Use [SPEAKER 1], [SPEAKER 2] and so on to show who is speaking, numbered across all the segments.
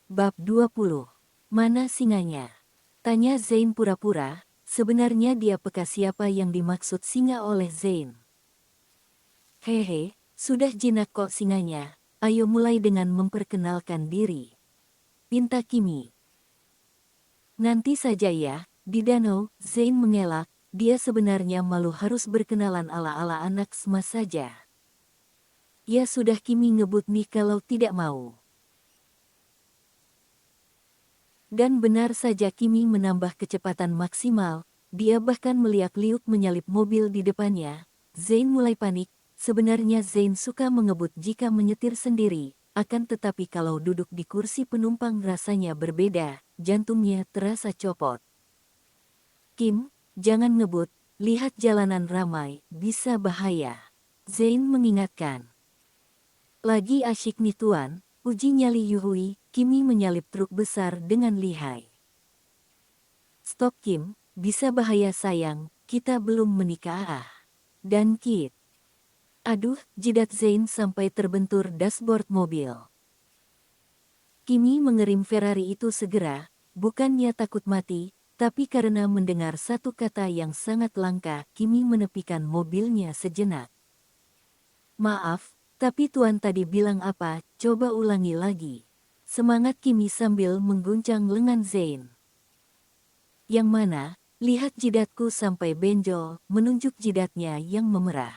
[SPEAKER 1] Bab 20. Mana singanya? Tanya Zain pura-pura, sebenarnya dia peka siapa yang dimaksud singa oleh Zain. Hehe, sudah jinak kok singanya, ayo mulai dengan memperkenalkan diri. Pinta Kimi. Nanti saja ya, di danau, Zain mengelak, dia sebenarnya malu harus berkenalan ala-ala anak smas saja. Ya sudah Kimi ngebut nih kalau tidak mau. Dan benar saja Kimi menambah kecepatan maksimal, dia bahkan meliak-liuk menyalip mobil di depannya. Zain mulai panik, sebenarnya Zain suka mengebut jika menyetir sendiri, akan tetapi kalau duduk di kursi penumpang rasanya berbeda, jantungnya terasa copot. Kim, jangan ngebut, lihat jalanan ramai, bisa bahaya. Zain mengingatkan. Lagi asyik nih tuan, uji nyali Yuhui, Kimi menyalip truk besar dengan lihai. Stop Kim, bisa bahaya sayang, kita belum menikah. Dan Kit. Aduh, jidat Zain sampai terbentur dashboard mobil. Kimi mengerim Ferrari itu segera, bukannya takut mati, tapi karena mendengar satu kata yang sangat langka, Kimi menepikan mobilnya sejenak. Maaf, tapi tuan tadi bilang apa, coba ulangi lagi. Semangat Kimi sambil mengguncang lengan Zain. Yang mana, lihat jidatku sampai benjol, menunjuk jidatnya yang memerah.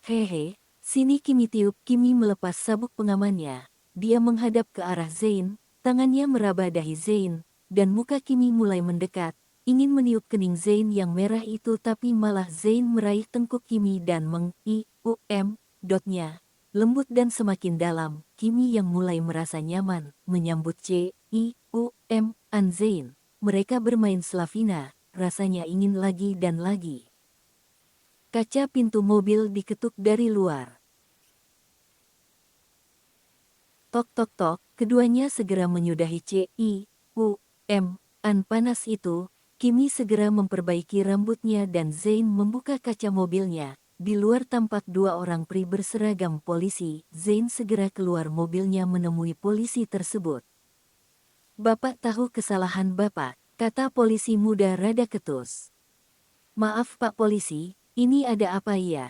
[SPEAKER 1] Hehe, sini Kimi tiup. Kimi melepas sabuk pengamannya. Dia menghadap ke arah Zain, tangannya meraba dahi Zain, dan muka Kimi mulai mendekat, ingin meniup kening Zain yang merah itu tapi malah Zain meraih tengkuk Kimi dan dotnya. Lembut dan semakin dalam, Kimi yang mulai merasa nyaman, menyambut an Zain. Mereka bermain Slavina, rasanya ingin lagi dan lagi. Kaca pintu mobil diketuk dari luar. Tok tok tok, keduanya segera menyudahi an panas itu. Kimi segera memperbaiki rambutnya dan Zain membuka kaca mobilnya. Di luar tampak dua orang pria berseragam polisi. Zain segera keluar mobilnya menemui polisi tersebut. Bapak tahu kesalahan Bapak, kata polisi muda rada ketus. Maaf Pak Polisi, ini ada apa ya?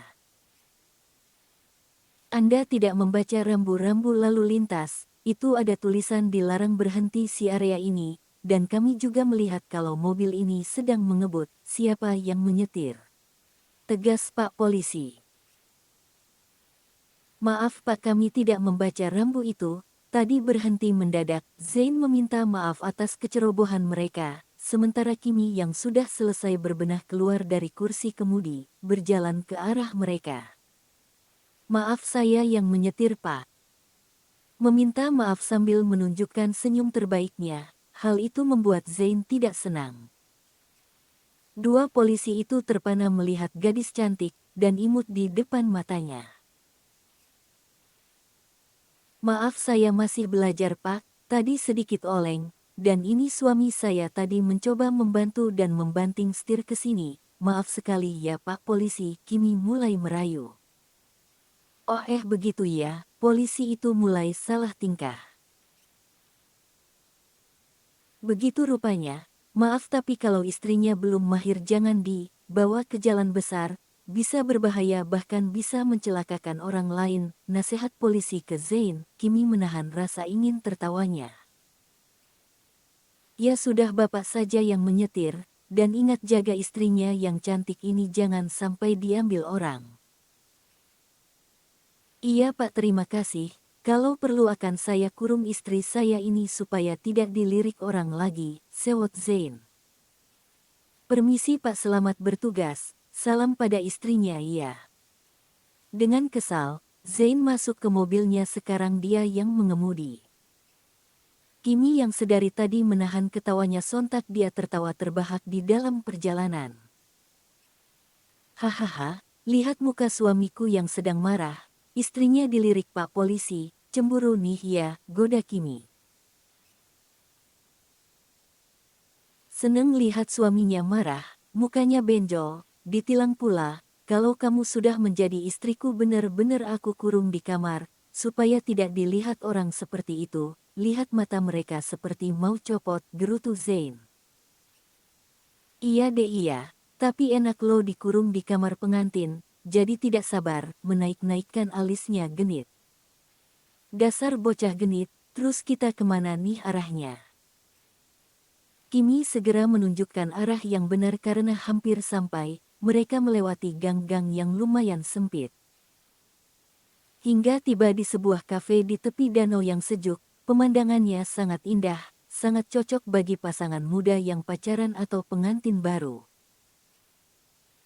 [SPEAKER 1] Anda tidak membaca rambu-rambu lalu lintas, itu ada tulisan dilarang berhenti di area ini, dan kami juga melihat kalau mobil ini sedang mengebut, siapa yang menyetir? Tegas Pak Polisi. Maaf Pak, kami tidak membaca rambu itu, tadi berhenti mendadak. Zain meminta maaf atas kecerobohan mereka, sementara Kimi yang sudah selesai berbenah keluar dari kursi kemudi, berjalan ke arah mereka. Maaf saya yang menyetir Pak. Meminta maaf sambil menunjukkan senyum terbaiknya, hal itu membuat Zain tidak senang. Dua polisi itu terpana melihat gadis cantik dan imut di depan matanya. Maaf saya masih belajar Pak, tadi sedikit oleng, dan ini suami saya tadi mencoba membantu dan membanting setir ke sini. Maaf sekali ya Pak Polisi, Kimi mulai merayu. Oh begitu ya, polisi itu mulai salah tingkah. Begitu rupanya, maaf tapi kalau istrinya belum mahir jangan dibawa ke jalan besar, bisa berbahaya bahkan bisa mencelakakan orang lain, nasihat polisi ke Zain. Kimi menahan rasa ingin tertawanya. Ya sudah Bapak saja yang menyetir, dan ingat jaga istrinya yang cantik ini jangan sampai diambil orang. Iya Pak terima kasih, kalau perlu akan saya kurung istri saya ini supaya tidak dilirik orang lagi, sewot Zain. Permisi Pak selamat bertugas, salam pada istrinya iya. Dengan kesal, Zain masuk ke mobilnya sekarang dia yang mengemudi. Kimi yang sedari tadi menahan ketawanya sontak dia tertawa terbahak di dalam perjalanan. Hahaha, lihat muka suamiku yang sedang marah. Istrinya dilirik Pak Polisi, cemburu nih ya, goda Kimi. Seneng lihat suaminya marah, mukanya benjol, ditilang pula, kalau kamu sudah menjadi istriku benar-benar aku kurung di kamar, supaya tidak dilihat orang seperti itu, lihat mata mereka seperti mau copot, gerutu Zain. Iya deh iya, tapi enak lo dikurung di kamar pengantin, jadi tidak sabar, menaik-naikkan alisnya genit. Dasar bocah genit, terus kita kemana nih arahnya? Kimi segera menunjukkan arah yang benar karena hampir sampai, mereka melewati gang-gang yang lumayan sempit. Hingga tiba di sebuah kafe di tepi danau yang sejuk, pemandangannya sangat indah, sangat cocok bagi pasangan muda yang pacaran atau pengantin baru.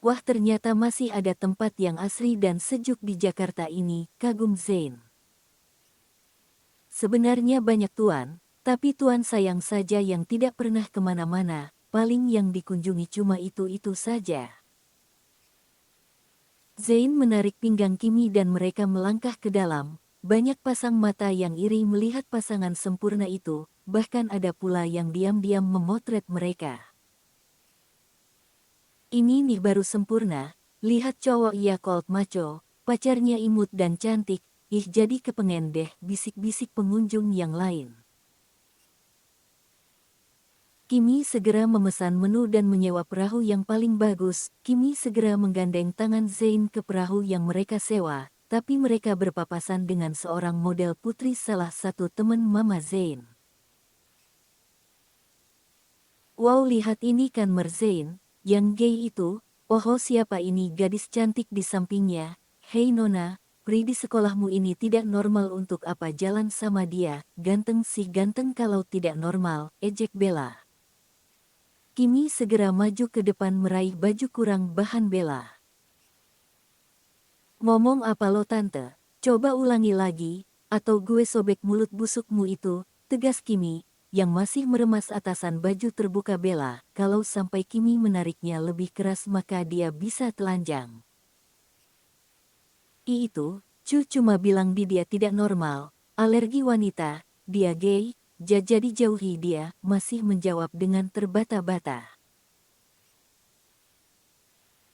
[SPEAKER 1] Wah ternyata masih ada tempat yang asri dan sejuk di Jakarta ini, kagum Zain. Sebenarnya banyak tuan, tapi tuan sayang saja yang tidak pernah kemana-mana, paling yang dikunjungi cuma itu-itu saja. Zain menarik pinggang Kimi dan mereka melangkah ke dalam, banyak pasang mata yang iri melihat pasangan sempurna itu, bahkan ada pula yang diam-diam memotret mereka. Ini nih baru sempurna, lihat cowok ya cold macho, pacarnya imut dan cantik, ih jadi kepengen deh, bisik-bisik pengunjung yang lain. Kimi segera memesan menu dan menyewa perahu yang paling bagus. Kimi segera menggandeng tangan Zain ke perahu yang mereka sewa, tapi mereka berpapasan dengan seorang model putri salah satu teman Mama Zain. Wow lihat ini kan Zain, yang gay itu, oh siapa ini gadis cantik di sampingnya, hei Nona, pri di sekolahmu ini tidak normal untuk apa jalan sama dia, ganteng sih ganteng kalau tidak normal, ejek Bella. Kimi segera maju ke depan meraih baju kurang bahan Bella. Ngomong apa lo tante, coba ulangi lagi, atau gue sobek mulut busukmu itu, tegas Kimi, yang masih meremas atasan baju terbuka Bella, kalau sampai Kimi menariknya lebih keras maka dia bisa telanjang. Itu, cuma bilang dia tidak normal, alergi wanita, dia gay, jadi jauhi dia, masih menjawab dengan terbata-bata.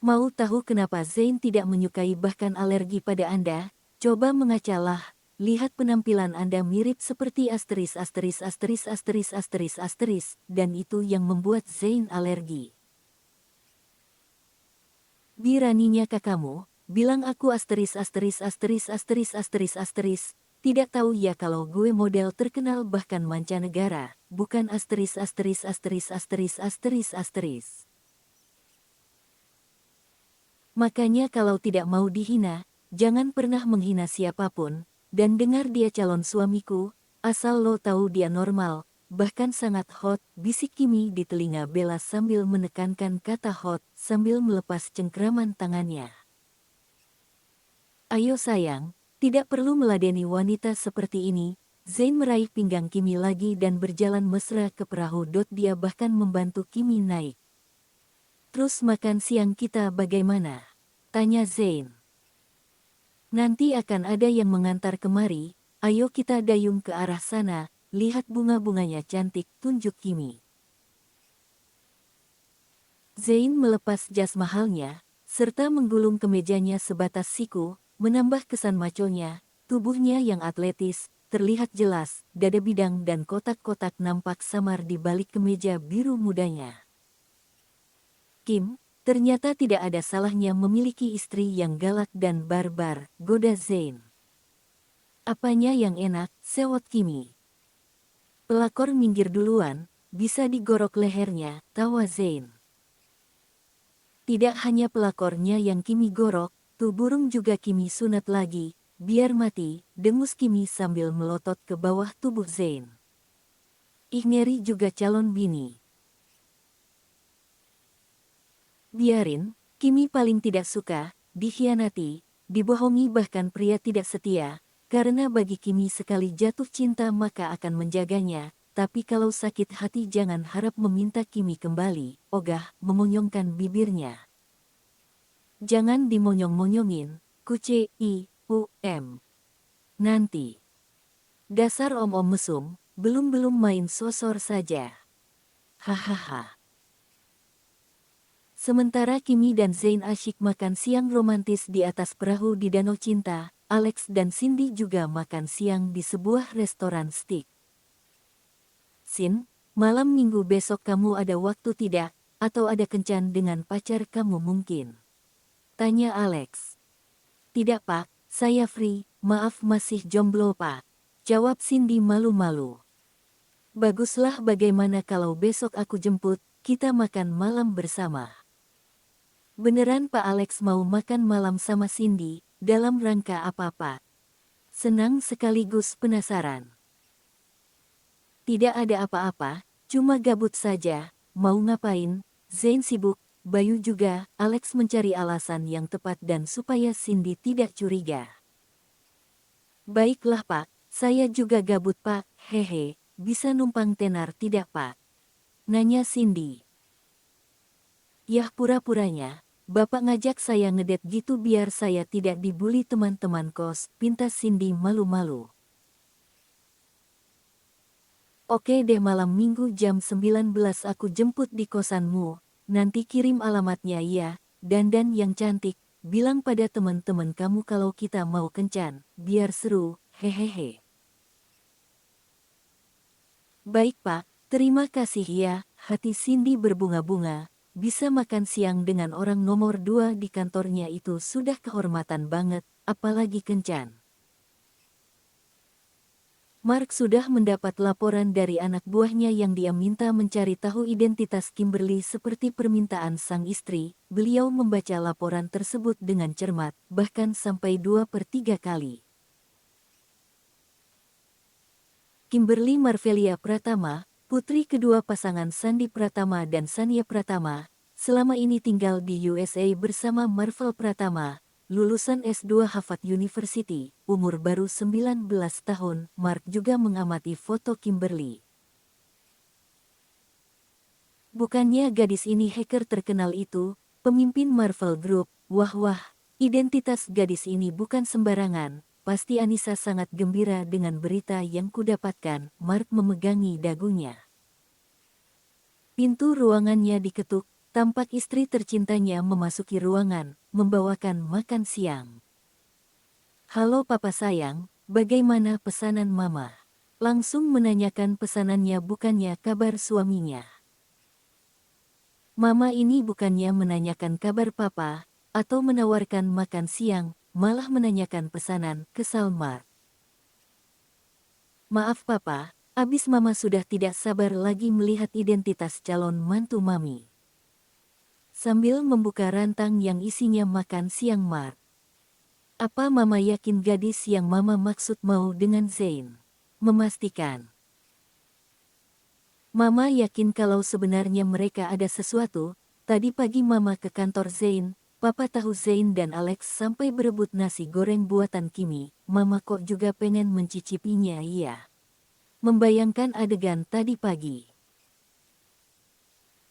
[SPEAKER 1] Mau tahu kenapa Zain tidak menyukai bahkan alergi pada Anda? Coba mengacalah, lihat penampilan Anda mirip seperti asteris, dan itu yang membuat Zain alergi. Biraninya kakakmu, bilang aku asteris, tidak tahu ya kalau gue model terkenal bahkan mancanegara, bukan asteris. Makanya kalau tidak mau dihina, jangan pernah menghina siapapun, dan dengar dia calon suamiku, asal lo tahu dia normal, bahkan sangat hot, bisik Kimi di telinga Bella sambil menekankan kata hot, sambil melepas cengkraman tangannya. Ayo sayang, tidak perlu meladeni wanita seperti ini, Zain meraih pinggang Kimi lagi dan berjalan mesra ke perahu. Dia bahkan membantu Kimi naik. Terus makan siang kita bagaimana? Tanya Zain. Nanti akan ada yang mengantar kemari, ayo kita dayung ke arah sana, lihat bunga-bunganya cantik, tunjuk Kimi. Zain melepas jas mahalnya, serta menggulung kemejanya sebatas siku, menambah kesan maconya, tubuhnya yang atletis, terlihat jelas, dada bidang dan kotak-kotak nampak samar di balik kemeja biru mudanya. Kim, ternyata tidak ada salahnya memiliki istri yang galak dan barbar, goda Zain. Apanya yang enak, sewot Kimi. Pelakor minggir duluan, bisa digorok lehernya, tawa Zain. Tidak hanya pelakornya yang Kimi gorok, tuh burung juga Kimi sunat lagi, biar mati, dengus Kimi sambil melotot ke bawah tubuh Zain. Ih ngeri juga calon bini. Biarin, Kimi paling tidak suka, dikhianati, dibohongi bahkan pria tidak setia, karena bagi Kimi sekali jatuh cinta maka akan menjaganya, tapi kalau sakit hati jangan harap meminta Kimi kembali, ogah, memonyongkan bibirnya. Jangan dimonyong-monyongin, Nanti. Dasar om-om mesum, belum main sosor saja. Hahaha. Sementara Kimi dan Zain asyik makan siang romantis di atas perahu di Danau Cinta, Alex dan Cindy juga makan siang di sebuah restoran steak. Sin, malam minggu besok kamu ada waktu tidak? Atau ada kencan dengan pacar kamu mungkin? Tanya Alex. Tidak pak, saya free, maaf masih jomblo pak. Jawab Cindy malu-malu. Baguslah, bagaimana kalau besok aku jemput, kita makan malam bersama. Beneran Pak Alex mau makan malam sama Cindy, dalam rangka apa Pak? Senang sekaligus penasaran. Tidak ada apa-apa, cuma gabut saja, mau ngapain? Zain sibuk, Bayu juga. Alex mencari alasan yang tepat dan supaya Cindy tidak curiga. Baiklah Pak, saya juga gabut Pak, hehe, bisa numpang tenar tidak Pak? Nanya Cindy. Yah pura-puranya, Bapak ngajak saya ngedate gitu biar saya tidak dibully teman-teman kos, pinta Cindy malu-malu. Oke deh, malam minggu jam 19 aku jemput di kosanmu, nanti kirim alamatnya ya, dandan yang cantik, bilang pada teman-teman kamu kalau kita mau kencan, biar seru, hehehe. Baik Pak, terima kasih ya, hati Cindy berbunga-bunga, bisa makan siang dengan orang nomor 2 di kantornya itu sudah kehormatan banget, apalagi kencan. Mark sudah mendapat laporan dari anak buahnya yang dia minta mencari tahu identitas Kimberly seperti permintaan sang istri. Beliau membaca laporan tersebut dengan cermat, bahkan sampai 2/3 kali. Kimberly Marvelia Pratama, putri kedua pasangan Sandi Pratama dan Sania Pratama, selama ini tinggal di USA bersama Marvel Pratama, lulusan S2 Harvard University, umur baru 19 tahun. Mark juga mengamati foto Kimberly. Bukannya gadis ini hacker terkenal itu, pemimpin Marvel Group, wah, identitas gadis ini bukan sembarangan, pasti Anissa sangat gembira dengan berita yang kudapatkan. Mark memegangi dagunya. Pintu ruangannya diketuk. Tampak istri tercintanya memasuki ruangan, membawakan makan siang. Halo papa sayang, bagaimana pesanan mama? Langsung menanyakan pesanannya bukannya kabar suaminya. Mama ini bukannya menanyakan kabar papa, atau menawarkan makan siang, malah menanyakan pesanan, kesal Mark. Maaf papa, abis mama sudah tidak sabar lagi melihat identitas calon mantu mami. Sambil membuka rantang yang isinya makan siang Mark. Apa mama yakin gadis yang mama maksud mau dengan Zain? Memastikan. Mama yakin kalau sebenarnya mereka ada sesuatu. Tadi pagi mama ke kantor Zain, papa tahu Zain dan Alex sampai berebut nasi goreng buatan Kimi. Mama kok juga pengen mencicipinya iya. Membayangkan adegan tadi pagi.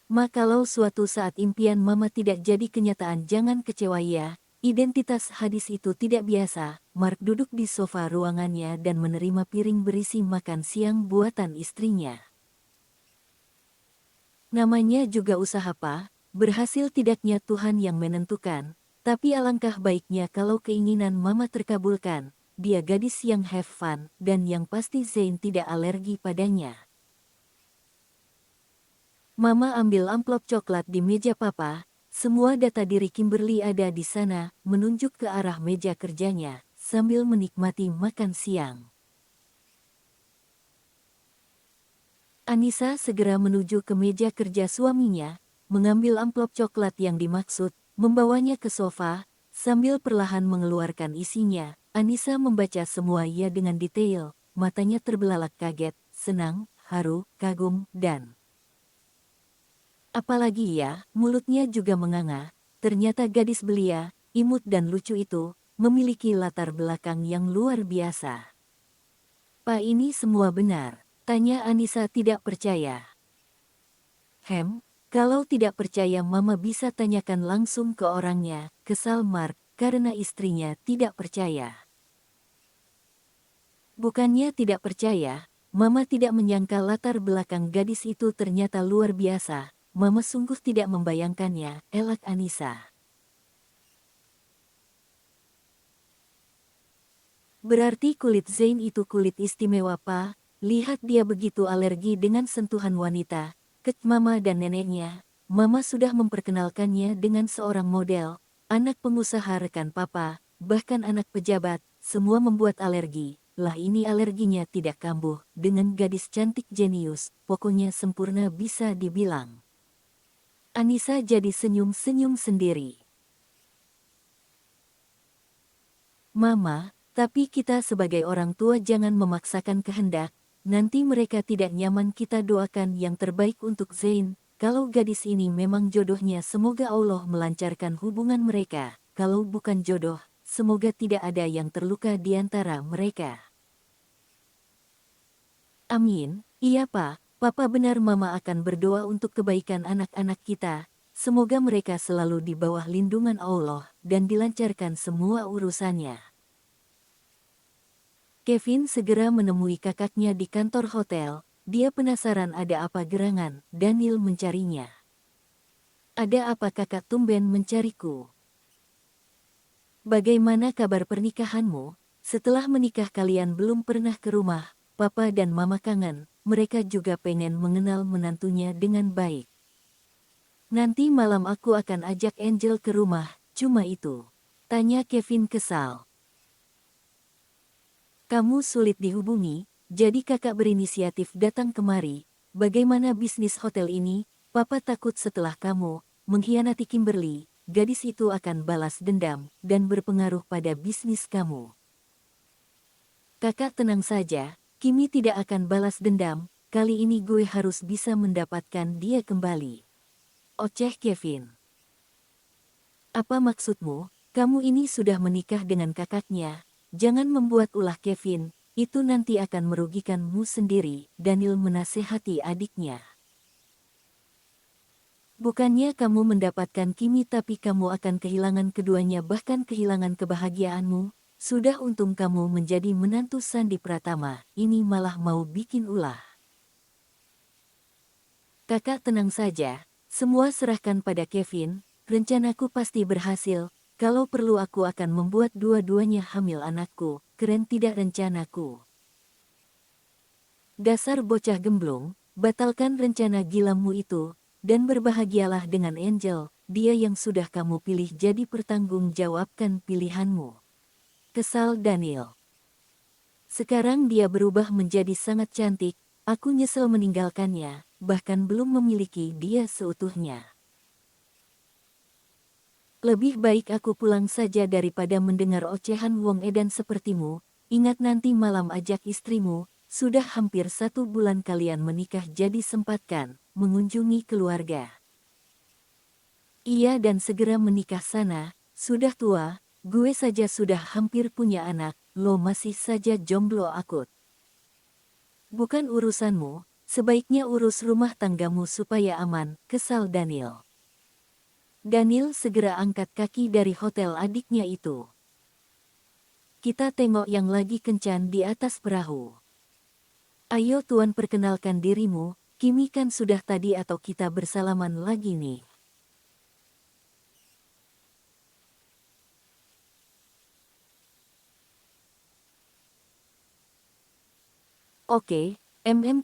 [SPEAKER 1] Ma, kalau suatu saat impian mama tidak jadi kenyataan jangan kecewa ya. Identitas hadis itu tidak biasa. Mark duduk di sofa ruangannya dan menerima piring berisi makan siang buatan istrinya. Namanya juga usaha pa, berhasil tidaknya Tuhan yang menentukan. Tapi alangkah baiknya kalau keinginan mama terkabulkan. Dia gadis yang have fun dan yang pasti Zain tidak alergi padanya. Mama ambil amplop coklat di meja papa, semua data diri Kimberly ada di sana, menunjuk ke arah meja kerjanya, sambil menikmati makan siang. Anissa segera menuju ke meja kerja suaminya, mengambil amplop coklat yang dimaksud, membawanya ke sofa, sambil perlahan mengeluarkan isinya. Anissa membaca semua ia dengan detail, matanya terbelalak kaget, senang, haru, kagum, dan apalagi ya, mulutnya juga menganga. Ternyata gadis belia, imut dan lucu itu, memiliki latar belakang yang luar biasa. Pak, ini semua benar? Tanya Anissa tidak percaya. Kalau tidak percaya mama bisa tanyakan langsung ke orangnya, kesal Mark, karena istrinya tidak percaya. Bukannya tidak percaya, mama tidak menyangka latar belakang gadis itu ternyata luar biasa. Mama sungguh tidak membayangkannya, elak Anissa. Berarti kulit Zain itu kulit istimewa, Pak. Lihat dia begitu alergi dengan sentuhan wanita. Ke Mama dan neneknya, Mama sudah memperkenalkannya dengan seorang model, anak pengusaha rekan Papa, bahkan anak pejabat, semua membuat alergi. Lah ini alerginya tidak kambuh, dengan gadis cantik jenius, pokoknya sempurna bisa dibilang. Anissa jadi senyum-senyum sendiri. Mama, tapi kita sebagai orang tua jangan memaksakan kehendak, nanti mereka tidak nyaman. Kita doakan yang terbaik untuk Zain. Kalau gadis ini memang jodohnya, semoga Allah melancarkan hubungan mereka. Kalau bukan jodoh, semoga tidak ada yang terluka di antara mereka. Amin. Iya Pak, Papa benar. Mama akan berdoa untuk kebaikan anak-anak kita. Semoga mereka selalu di bawah lindungan Allah dan dilancarkan semua urusannya. Kevin segera menemui kakaknya di kantor hotel. Dia penasaran ada apa gerangan. Daniel mencarinya. Ada apa kakak tumben mencariku? Bagaimana kabar pernikahanmu? Setelah menikah kalian belum pernah ke rumah. Papa dan Mama kangen. Mereka juga pengen mengenal menantunya dengan baik. Nanti malam aku akan ajak Angel ke rumah. Cuma itu. Tanya Kevin kesal. Kamu sulit dihubungi, jadi kakak berinisiatif datang kemari. Bagaimana bisnis hotel ini? Papa takut setelah kamu mengkhianati Kimberly, gadis itu akan balas dendam dan berpengaruh pada bisnis kamu. Kakak tenang saja, Kimi tidak akan balas dendam. Kali ini gue harus bisa mendapatkan dia kembali. Oceh Kevin. Apa maksudmu? Kamu ini sudah menikah dengan kakaknya. Jangan membuat ulah Kevin, itu nanti akan merugikanmu sendiri. Daniel menasehati adiknya. Bukannya kamu mendapatkan Kimi tapi kamu akan kehilangan keduanya, bahkan kehilangan kebahagiaanmu. Sudah untung kamu menjadi menantu Sandi Pratama, ini malah mau bikin ulah. Kakak tenang saja, semua serahkan pada Kevin, rencanaku pasti berhasil. Kalau perlu aku akan membuat dua-duanya hamil anakku. Keren tidak rencanaku? Dasar bocah gemblong, batalkan rencana gilamu itu, dan berbahagialah dengan Angel, dia yang sudah kamu pilih jadi pertanggungjawabkan pilihanmu. Kesal Daniel. Sekarang dia berubah menjadi sangat cantik, aku nyesel meninggalkannya, bahkan belum memiliki dia seutuhnya. Lebih baik aku pulang saja daripada mendengar ocehan Wong Edan sepertimu. Ingat nanti malam ajak istrimu, sudah hampir 1 bulan kalian menikah jadi sempatkan mengunjungi keluarga. Iya dan segera menikah sana, sudah tua, gue saja sudah hampir punya anak, lo masih saja jomblo akut. Bukan urusanmu, sebaiknya urus rumah tanggamu supaya aman, kesal Daniel. Daniel segera angkat kaki dari hotel adiknya itu. Kita tengok yang lagi kencan di atas perahu. Ayo tuan perkenalkan dirimu, Kimi kan sudah tadi atau kita bersalaman lagi nih. Oke,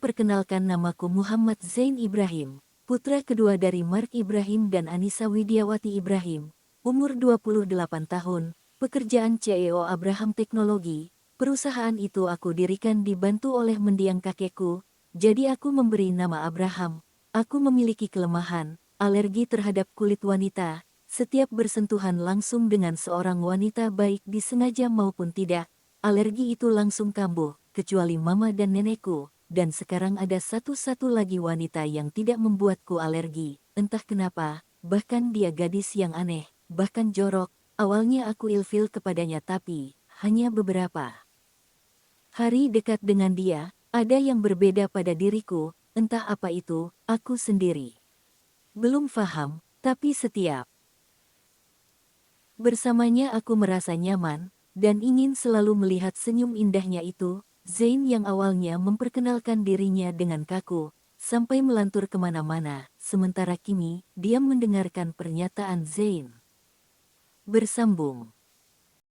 [SPEAKER 1] perkenalkan namaku Muhammad Zain Ibrahim, putra kedua dari Mark Ibrahim dan Anissa Widiawati Ibrahim, umur 28 tahun, pekerjaan CEO Abraham Teknologi, perusahaan itu aku dirikan dibantu oleh mendiang kakekku, jadi aku memberi nama Abraham. Aku memiliki kelemahan, alergi terhadap kulit wanita, setiap bersentuhan langsung dengan seorang wanita baik disengaja maupun tidak, alergi itu langsung kambuh, kecuali mama dan nenekku, dan sekarang ada satu-satu lagi wanita yang tidak membuatku alergi, entah kenapa, bahkan dia gadis yang aneh, bahkan jorok, awalnya aku ilfil kepadanya tapi, hanya beberapa hari dekat dengan dia, ada yang berbeda pada diriku, entah apa itu, aku sendiri belum paham, tapi setiap bersamanya aku merasa nyaman, dan ingin selalu melihat senyum indahnya itu. Zain yang awalnya memperkenalkan dirinya dengan kaku, sampai melantur kemana-mana, sementara Kimi diam mendengarkan pernyataan Zain. Bersambung.